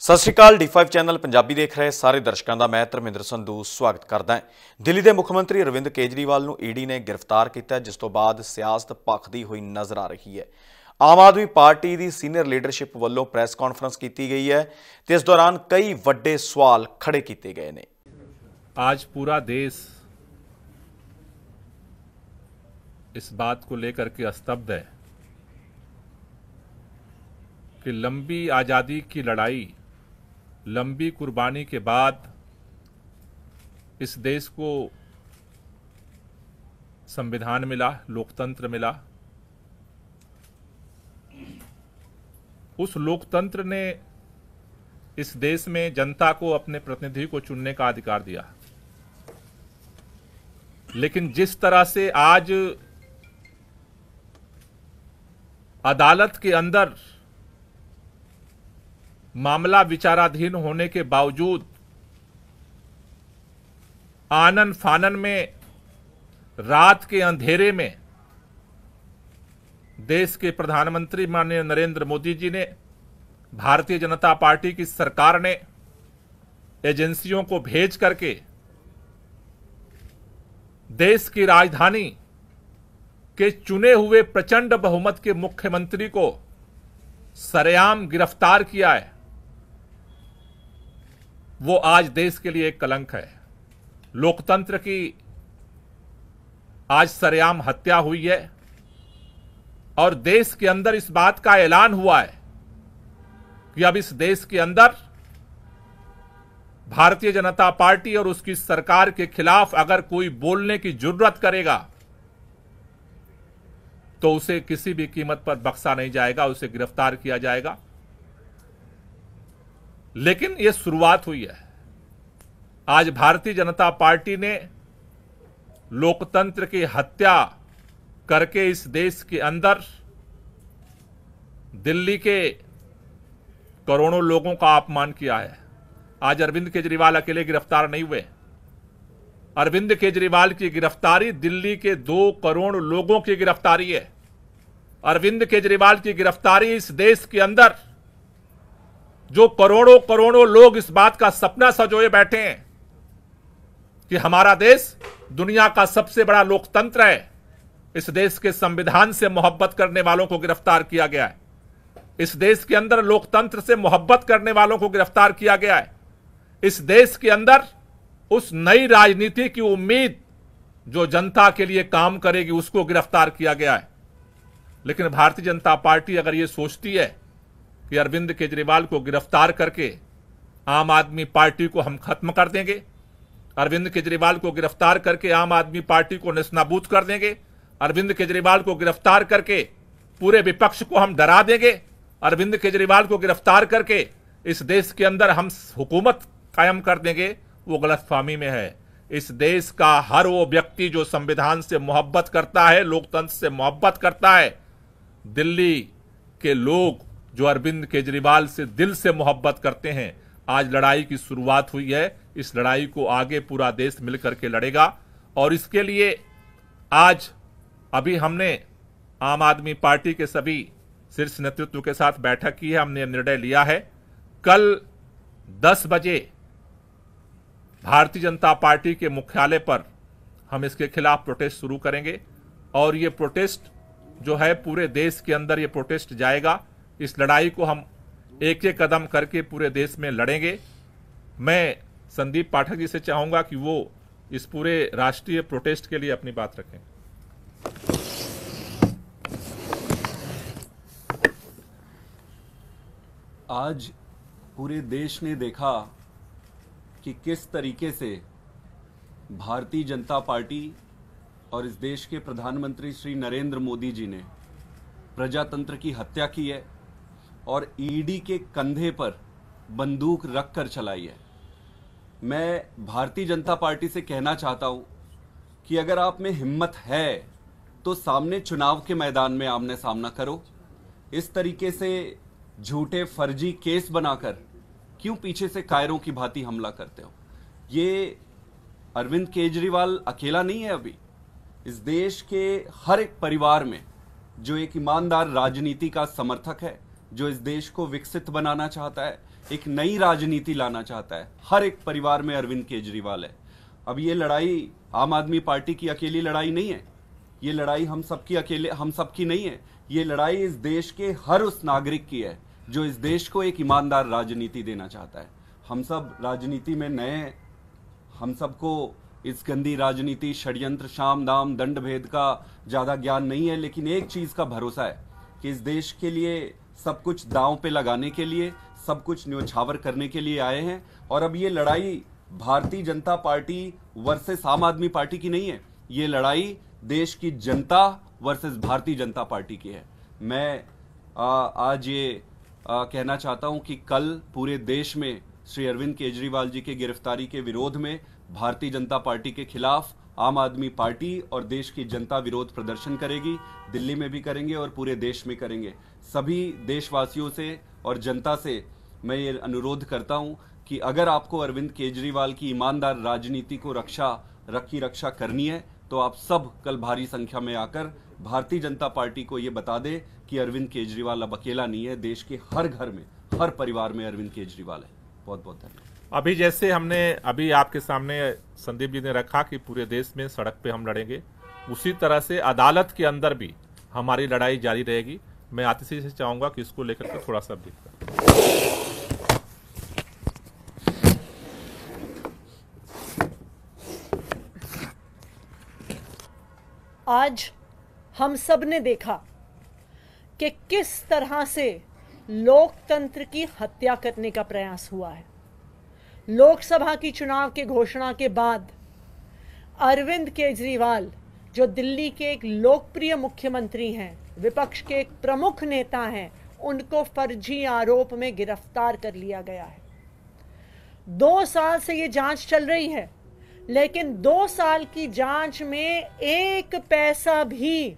ਸਤਿ ਸ਼੍ਰੀ ਅਕਾਲ D5 channel Punjabi ਦੇਖ ਰਹੇ ਸਾਰੇ ਦਰਸ਼ਕਾਂ ਦਾ ਮੈਂ ਧਰਮਿੰਦਰ ਸੰਧੂ ਸਵਾਗਤ ਕਰਦਾ ਹਾਂ। ਦਿੱਲੀ ਦੇ ਮੁੱਖ ਮੰਤਰੀ ਅਰਵਿੰਦ ਕੇਜਰੀਵਾਲ ਨੂੰ ਈਡੀ ਨੇ ਗ੍ਰਿਫਤਾਰ ਕੀਤਾ, ਜਿਸ ਤੋਂ ਬਾਅਦ ਸਿਆਸਤ ਭਖਦੀ ਹੋਈ ਨਜ਼ਰ ਆ ਰਹੀ ਹੈ। ਆਮ ਆਦਮੀ ਪਾਰਟੀ ਦੀ ਸੀਨੀਅਰ ਲੀਡਰਸ਼ਿਪ ਵੱਲੋਂ ਪ੍ਰੈਸ ਕਾਨਫਰੰਸ की गई है तो इस दौरान कई ਵੱਡੇ सवाल खड़े किए गए हैं। आज पूरा देश इस बात को लेकर के स्तब्ध है कि लंबी आज़ादी की लड़ाई, लंबी कुर्बानी के बाद इस देश को संविधान मिला, लोकतंत्र मिला। उस लोकतंत्र ने इस देश में जनता को अपने प्रतिनिधि को चुनने का अधिकार दिया, लेकिन जिस तरह से आज अदालत के अंदर मामला विचाराधीन होने के बावजूद आनन फानन में रात के अंधेरे में देश के प्रधानमंत्री माननीय नरेंद्र मोदी जी ने, भारतीय जनता पार्टी की सरकार ने एजेंसियों को भेज करके देश की राजधानी के चुने हुए प्रचंड बहुमत के मुख्यमंत्री को सरेआम गिरफ्तार किया है। वो आज देश के लिए एक कलंक है। लोकतंत्र की आज सरेआम हत्या हुई है और देश के अंदर इस बात का ऐलान हुआ है कि अब इस देश के अंदर भारतीय जनता पार्टी और उसकी सरकार के खिलाफ अगर कोई बोलने की जुर्रत करेगा तो उसे किसी भी कीमत पर बख्शा नहीं जाएगा, उसे गिरफ्तार किया जाएगा। लेकिन यह शुरुआत हुई है। आज भारतीय जनता पार्टी ने लोकतंत्र की हत्या करके इस देश के अंदर दिल्ली के करोड़ों लोगों का अपमान किया है। आज अरविंद केजरीवाल अकेले गिरफ्तार नहीं हुए। अरविंद केजरीवाल की गिरफ्तारी दिल्ली के 2 करोड़ लोगों की गिरफ्तारी है। अरविंद केजरीवाल की गिरफ्तारी इस देश के अंदर जो करोड़ों करोड़ों लोग इस बात का सपना सजोए बैठे हैं कि हमारा देश दुनिया का सबसे बड़ा लोकतंत्र है, इस देश के संविधान से मोहब्बत करने वालों को गिरफ्तार किया गया है। इस देश के अंदर लोकतंत्र से मोहब्बत करने वालों को गिरफ्तार किया गया है। इस देश के अंदर उस नई राजनीति की उम्मीद जो जनता के लिए काम करेगी उसको गिरफ्तार किया गया है। लेकिन भारतीय जनता पार्टी अगर ये सोचती है कि अरविंद केजरीवाल को गिरफ्तार करके आम आदमी पार्टी को हम खत्म कर देंगे, अरविंद केजरीवाल को गिरफ्तार करके आम आदमी पार्टी को नेस्तनाबूद कर देंगे, अरविंद केजरीवाल को गिरफ्तार करके पूरे विपक्ष को हम डरा देंगे, अरविंद केजरीवाल को गिरफ्तार करके इस देश के अंदर हम हुकूमत कायम कर देंगे, वो गलतफहमी में है। इस देश का हर वो व्यक्ति जो संविधान से मोहब्बत करता है, लोकतंत्र से मोहब्बत करता है, दिल्ली के लोग जो अरविंद केजरीवाल से दिल से मोहब्बत करते हैं, आज लड़ाई की शुरुआत हुई है। इस लड़ाई को आगे पूरा देश मिलकर के लड़ेगा और इसके लिए आज अभी हमने आम आदमी पार्टी के सभी शीर्ष नेतृत्व के साथ बैठक की है। हमने निर्णय लिया है कल 10 बजे भारतीय जनता पार्टी के मुख्यालय पर हम इसके खिलाफ प्रोटेस्ट शुरू करेंगे और ये प्रोटेस्ट जो है पूरे देश के अंदर ये प्रोटेस्ट जाएगा। इस लड़ाई को हम एक एक कदम करके पूरे देश में लड़ेंगे। मैं संदीप पाठक जी से चाहूंगा कि वो इस पूरे राष्ट्रीय प्रोटेस्ट के लिए अपनी बात रखें। आज पूरे देश ने देखा कि किस तरीके से भारतीय जनता पार्टी और इस देश के प्रधानमंत्री श्री नरेंद्र मोदी जी ने प्रजातंत्र की हत्या की है और ईडी के कंधे पर बंदूक रखकर चलाई है। मैं भारतीय जनता पार्टी से कहना चाहता हूं कि अगर आप में हिम्मत है तो सामने चुनाव के मैदान में आमने सामना करो। इस तरीके से झूठे फर्जी केस बनाकर क्यों पीछे से कायरों की भांति हमला करते हो? ये अरविंद केजरीवाल अकेला नहीं है। अभी इस देश के हर एक परिवार में जो एक ईमानदार राजनीति का समर्थक है, जो इस देश को विकसित बनाना चाहता है, एक नई राजनीति लाना चाहता है। हर एक परिवार में अरविंद केजरीवाल है। अब ये लड़ाई आम आदमी पार्टी की अकेली लड़ाई नहीं है, ये लड़ाई हम सबकी नहीं है। ये लड़ाई इस देश के हर उस नागरिक की है जो इस देश को एक ईमानदार राजनीति देना चाहता है। हम सब राजनीति में नए हैं, हम सबको इस गंदी राजनीति, षड्यंत्र, शाम दाम, दंड भेद का ज्यादा ज्ञान नहीं है, लेकिन एक चीज का भरोसा है कि इस देश के लिए सब कुछ दांव पे लगाने के लिए, सब कुछ न्योछावर करने के लिए आए हैं। और अब ये लड़ाई भारतीय जनता पार्टी वर्सेस आम आदमी पार्टी की नहीं है, ये लड़ाई देश की जनता वर्सेस भारतीय जनता पार्टी की है। मैं आज ये कहना चाहता हूं कि कल पूरे देश में श्री अरविंद केजरीवाल जी के गिरफ्तारी के विरोध में भारतीय जनता पार्टी के खिलाफ आम आदमी पार्टी और देश की जनता विरोध प्रदर्शन करेगी। दिल्ली में भी करेंगे और पूरे देश में करेंगे। सभी देशवासियों से और जनता से मैं ये अनुरोध करता हूं कि अगर आपको अरविंद केजरीवाल की ईमानदार राजनीति को रक्षा करनी है तो आप सब कल भारी संख्या में आकर भारतीय जनता पार्टी को ये बता दे कि अरविंद केजरीवाल अब अकेला नहीं है। देश के हर घर में, हर परिवार में अरविंद केजरीवाल है। बहुत बहुत धन्यवाद। अभी जैसे हमने अभी आपके सामने संदीप जी ने रखा कि पूरे देश में सड़क पे हम लड़ेंगे, उसी तरह से अदालत के अंदर भी हमारी लड़ाई जारी रहेगी। मैं आतिशी से चाहूंगा कि इसको लेकर के थोड़ा सा ब्रीफ करें। आज हम सब ने देखा कि किस तरह से लोकतंत्र की हत्या करने का प्रयास हुआ है। लोकसभा की चुनाव के घोषणा के बाद अरविंद केजरीवाल, जो दिल्ली के एक लोकप्रिय मुख्यमंत्री हैं, विपक्ष के एक प्रमुख नेता हैं, उनको फर्जी आरोप में गिरफ्तार कर लिया गया है। 2 साल से ये जांच चल रही है, लेकिन 2 साल की जांच में 1 पैसा भी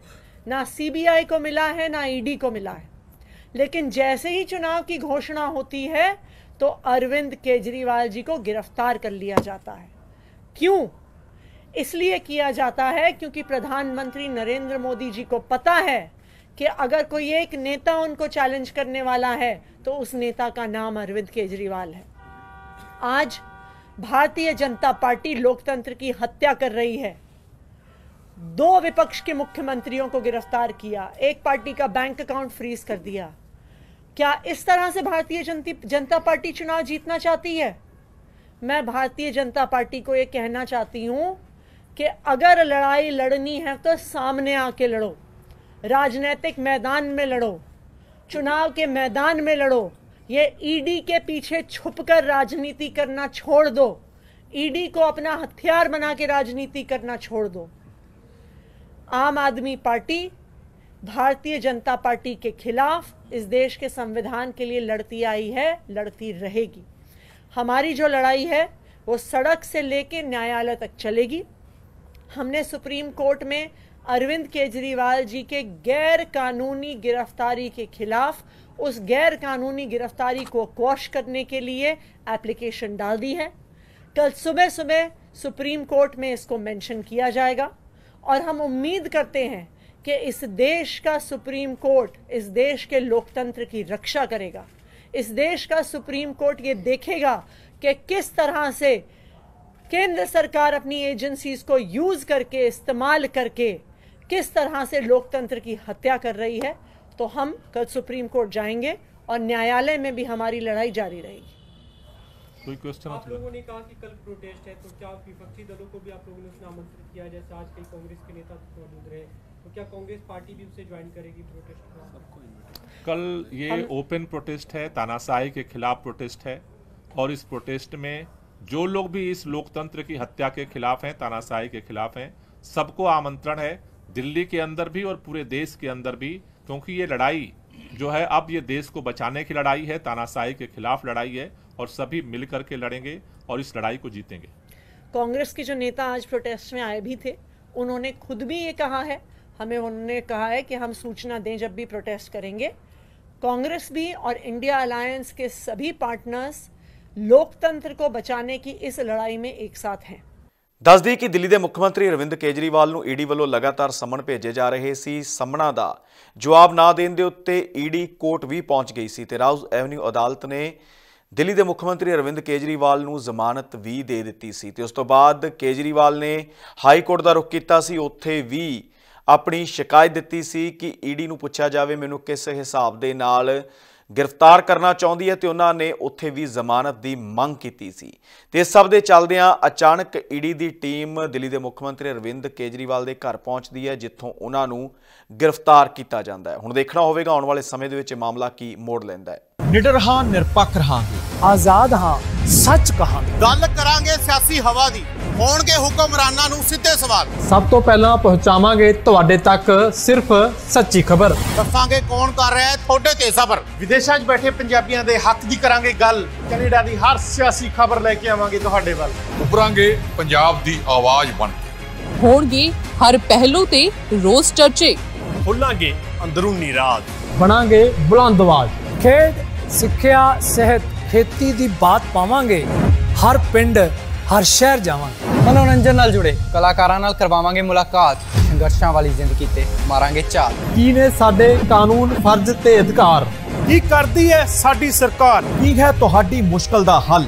ना सीबीआई को मिला है ना ईडी को मिला है। लेकिन जैसे ही चुनाव की घोषणा होती है तो अरविंद केजरीवाल जी को गिरफ्तार कर लिया जाता है। क्यों? इसलिए किया जाता है क्योंकि प्रधानमंत्री नरेंद्र मोदी जी को पता है कि अगर कोई एक नेता उनको चैलेंज करने वाला है तो उस नेता का नाम अरविंद केजरीवाल है। आज भारतीय जनता पार्टी लोकतंत्र की हत्या कर रही है। 2 विपक्ष के मुख्यमंत्रियों को गिरफ्तार किया, एक पार्टी का बैंक अकाउंट फ्रीज कर दिया। क्या इस तरह से भारतीय जनता पार्टी चुनाव जीतना चाहती है? मैं भारतीय जनता पार्टी को यह कहना चाहती हूं कि अगर लड़ाई लड़नी है तो सामने आके लड़ो, राजनीतिक मैदान में लड़ो, चुनाव के मैदान में लड़ो। ये ईडी के पीछे छुपकर राजनीति करना छोड़ दो, ईडी को अपना हथियार बना के राजनीति करना छोड़ दो। आम आदमी पार्टी भारतीय जनता पार्टी के खिलाफ इस देश के संविधान के लिए लड़ती आई है, लड़ती रहेगी। हमारी जो लड़ाई है वो सड़क से लेकर न्यायालय तक चलेगी। हमने सुप्रीम कोर्ट में अरविंद केजरीवाल जी के गैर कानूनी गिरफ्तारी के खिलाफ उस गैर कानूनी गिरफ्तारी को क्वॉश करने के लिए एप्लीकेशन डाल दी है। कल सुबह सुबह सुप्रीम कोर्ट में इसको मेंशन किया जाएगा और हम उम्मीद करते हैं कि इस देश का सुप्रीम कोर्ट इस देश के लोकतंत्र की रक्षा करेगा। इस देश का सुप्रीम कोर्ट ये देखेगा कि किस तरह से केंद्र सरकार अपनी एजेंसीज को यूज करके, इस्तेमाल करके किस तरह से लोकतंत्र की हत्या कर रही है। तो हम कल सुप्रीम कोर्ट जाएंगे और न्यायालय में भी हमारी लड़ाई जारी रहेगी। कोई क्वेश्चन? आप लोगों ने कहा कि कल प्रोटेस्ट है, तो क्या विपक्षी दलों को भी आप लोगों ने उसमें आमंत्रित किया? जैसे आज कई कांग्रेस के नेता मौजूद रहे, तो क्या कांग्रेस पार्टी भी उसे ज्वाइन करेगी प्रोटेस्ट में? कल ये ओपन प्रोटेस्ट है, तानाशाही के खिलाफ प्रोटेस्ट है, और इस प्रोटेस्ट में जो लोग भी इस लोकतंत्र की हत्या के खिलाफ हैं, तानाशाही के खिलाफ हैं, सबको आमंत्रण है, दिल्ली के अंदर भी और पूरे देश के अंदर भी, क्योंकि ये लड़ाई जो है अब ये देश को बचाने की लड़ाई है, तानाशाही के खिलाफ लड़ाई है, और सभी मिलकर के लड़ेंगे और इस लड़ाई को जीतेंगे। कांग्रेस के जो नेता आज प्रोटेस्ट में आए भी थे, उन्होंने खुद भी ये कहा है, उन्होंने कहा है कि हम सूचना दें जब भी प्रोटेस्ट करेंगे। कांग्रेस भी और इंडिया अलायंस के सभी पार्टनर्स लोकतंत्र को बचाने की इस लड़ाई में एक साथ हैं। ਦੱਸ ਦਈਏ ਕਿ ਦਿੱਲੀ ਦੇ ਮੁੱਖ ਮੰਤਰੀ ਅਰਵਿੰਦ ਕੇਜਰੀਵਾਲ ਨੂੰ ਈਡੀ ਵੱਲੋਂ ਲਗਾਤਾਰ ਸੰਮਣ ਭੇਜੇ ਜਾ ਰਹੇ ਸੀ। ਸੰਮਣਾਂ ਦਾ ਜਵਾਬ ਨਾ ਦੇਣ ਦੇ ਉੱਤੇ ਈਡੀ ਕੋਰਟ ਵੀ ਪਹੁੰਚ ਗਈ ਸੀ ਤੇ ਰਾਉਜ਼ ਐਵਨਿਊ ਅਦਾਲਤ ਨੇ ਦਿੱਲੀ ਦੇ ਮੁੱਖ ਮੰਤਰੀ ਅਰਵਿੰਦ ਕੇਜਰੀਵਾਲ ਨੂੰ ਜ਼ਮਾਨਤ ਵੀ ਦੇ ਦਿੱਤੀ ਸੀ ਤੇ ਉਸ ਤੋਂ ਬਾਅਦ ਕੇਜਰੀਵਾਲ ਨੇ ਹਾਈ ਕੋਰਟ ਦਾ ਰੁਖ ਕੀਤਾ ਸੀ। ਉੱਥੇ ਵੀ ਆਪਣੀ ਸ਼ਿਕਾਇਤ ਦਿੱਤੀ ਸੀ ਕਿ ਈਡੀ ਨੂੰ ਪੁੱਛਿਆ ਜਾਵੇ ਮੈਨੂੰ ਕਿਸ ਹਿਸਾਬ ਦੇ ਨਾਲ गिरफ्तार करना चाहती है तो उन्होंने उत्थे भी जमानत की मंग की सी। ते इस सब के चलदियां अचानक ईडी की टीम दिल्ली के मुख्यमंत्री अरविंद केजरीवाल के घर पहुंचती है जिथों उन्होंने गिरफ्तार किया जाता है। हुण देखना होगा आने वाले समय दे विच मामला की मोड़ लैंदा है। निडर हां निरपक्ष रहांगे, आजाद हां सच कहांगे, गल करांगे सियासी हवा दी, होणगे हुक्मरानां नूं सीधे सवाल। सब तो पहला पहुंचावांगे तुहाडे तक सिर्फ सच्ची खबर, दसांगे कौन कर रहा है थोड़े ते सबर। विदेशां 'च बैठे पंजाबियां दे हक दी करांगे गल, कनेडा दी हर सियासी खबर लैके आवांगे तुहाडे वल। उभरांगे पंजाब दी आवाज बन के, होणगे हर पहलू ते रोज चर्चे, खुलांगे अंदरूनी राज, बनांगे बुलंद आवाज। खेड सिक्ख्या सेहत खेती दी बात पावांगे, हर पिंड हर शहर जावांगे। मनोरंजन नाल जुड़े कलाकारां नाल करवावांगे मुलाकात, संघर्षां वाली जिंदगी ते मारांगे चाल। की ने साडे कानून फर्ज ते अधिकार, की करदी है साडी सरकार, की है तुहाडी मुश्किल दा हल।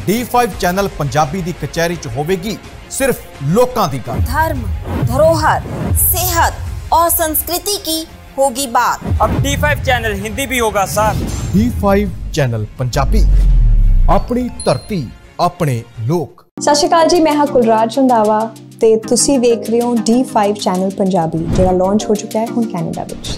D5 चैनल पंजाबी दी कचहरी च होवेगी सिर्फ लोकां दी गल। धर्म, धरोहर, सेहत और संस्कृति की होगी बात। अब D5 चैनल हिंदी भी होगा सर। D5 चैनल पंजाबी, अपनी धरती अपने लोक। सत श्री अकाल जी, मैं हाँ कुलराज रंधावा ते तुसी देख रहे हो D5 चैनल पंजाबी, जिहड़ा लॉन्च हो चुका है हुण कैनेडा विच।